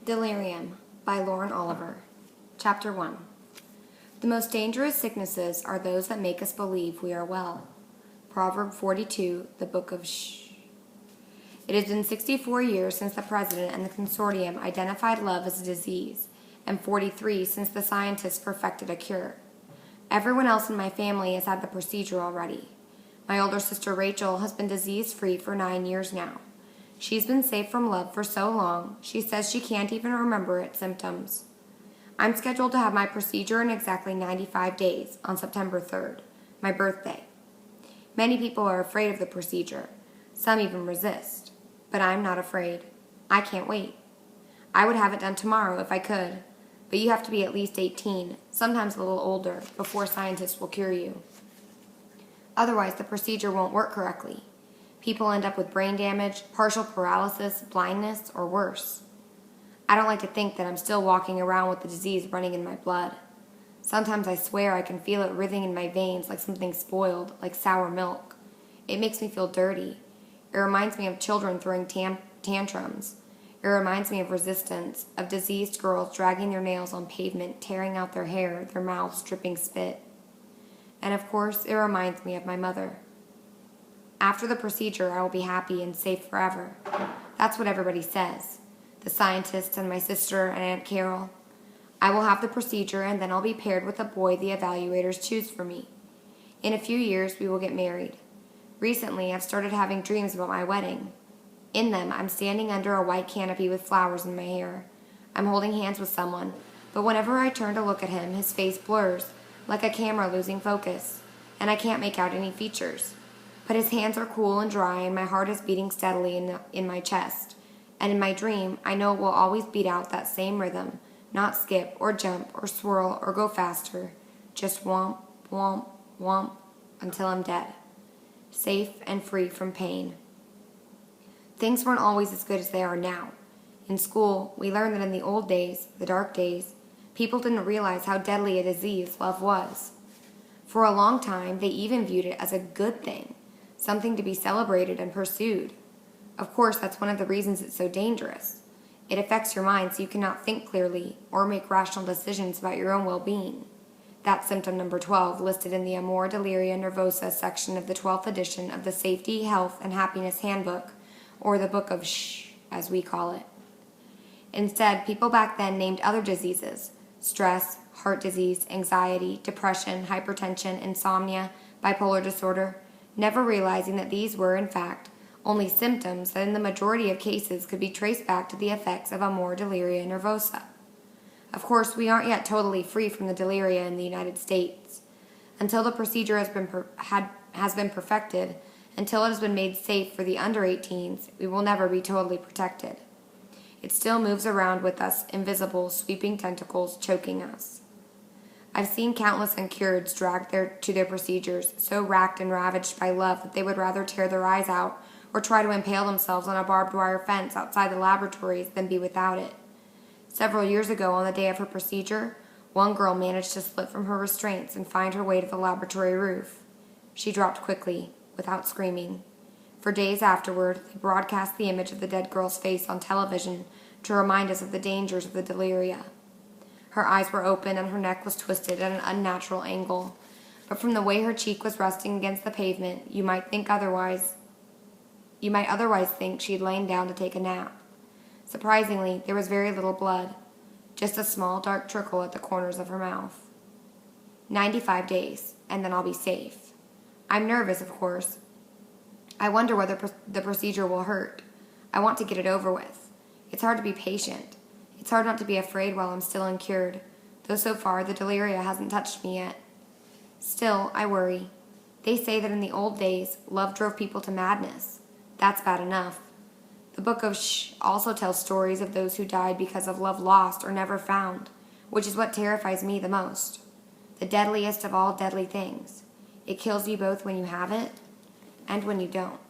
Delirium by Lauren Oliver. Chapter 1. The most dangerous sicknesses are those that make us believe we are well. Proverb 42, the book of Shh. It has been 64 years since the President and the Consortium identified love as a disease, and 43 since the scientists perfected a cure. Everyone else in my family has had the procedure already. My older sister Rachel has been disease-free for 9 years now. She's been safe from love for so long, she says she can't even remember its symptoms. I'm scheduled to have my procedure in exactly 95 days, on September 3rd, my birthday. Many people are afraid of the procedure. Some even resist. But I'm not afraid. I can't wait. I would have it done tomorrow if I could, but you have to be at least 18, sometimes a little older, before scientists will cure you. Otherwise, the procedure won't work correctly. People end up with brain damage, partial paralysis, blindness, or worse. I don't like to think that I'm still walking around with the disease running in my blood. Sometimes I swear I can feel it writhing in my veins like something spoiled, like sour milk. It makes me feel dirty. It reminds me of children throwing tantrums. It reminds me of resistance, of diseased girls dragging their nails on pavement, tearing out their hair, their mouths dripping spit. And of course, it reminds me of my mother. After the procedure, I will be happy and safe forever. That's what everybody says. The scientists and my sister and Aunt Carol. I will have the procedure and then I'll be paired with a boy the evaluators choose for me. In a few years, we will get married. Recently, I've started having dreams about my wedding. In them, I'm standing under a white canopy with flowers in my hair. I'm holding hands with someone, but whenever I turn to look at him, his face blurs, like a camera losing focus, and I can't make out any features. But his hands are cool and dry, and my heart is beating steadily in my chest. And in my dream, I know it will always beat out that same rhythm, not skip or jump or swirl or go faster, just womp, womp, womp, until I'm dead, safe and free from pain. Things weren't always as good as they are now. In school, we learned that in the old days, the dark days, people didn't realize how deadly a disease love was. For a long time, they even viewed it as a good thing, something to be celebrated and pursued. Of course, that's one of the reasons it's so dangerous. It affects your mind so you cannot think clearly or make rational decisions about your own well-being. That's symptom number 12, listed in the Amor Deliria Nervosa section of the 12th edition of the Safety, Health, and Happiness Handbook, or the Book of Shh, as we call it. Instead, people back then named other diseases: stress, heart disease, anxiety, depression, hypertension, insomnia, bipolar disorder, never realizing that these were, in fact, only symptoms that in the majority of cases could be traced back to the effects of Amor Deliria Nervosa. Of course, we aren't yet totally free from the deliria in the United States. Until the procedure has been perfected, until it has been made safe for the under 18s, we will never be totally protected. It still moves around with us, invisible, sweeping tentacles choking us. I've seen countless uncureds dragged to their procedures, so racked and ravaged by love that they would rather tear their eyes out or try to impale themselves on a barbed wire fence outside the laboratories than be without it. Several years ago, on the day of her procedure, one girl managed to slip from her restraints and find her way to the laboratory roof. She dropped quickly, without screaming. For days afterward, they broadcast the image of the dead girl's face on television to remind us of the dangers of the deliria. Her eyes were open and her neck was twisted at an unnatural angle, but from the way her cheek was resting against the pavement, you might otherwise think she had lain down to take a nap. Surprisingly, there was very little blood, just a small dark trickle at the corners of her mouth. 95 days, and then I'll be safe. I'm nervous, of course. I wonder whether the procedure will hurt. I want to get it over with. It's hard to be patient. It's hard not to be afraid while I'm still uncured, though so far the deliria hasn't touched me yet. Still, I worry. They say that in the old days, love drove people to madness. That's bad enough. The Book of Shh also tells stories of those who died because of love lost or never found, which is what terrifies me the most. The deadliest of all deadly things. It kills you both when you have it and when you don't.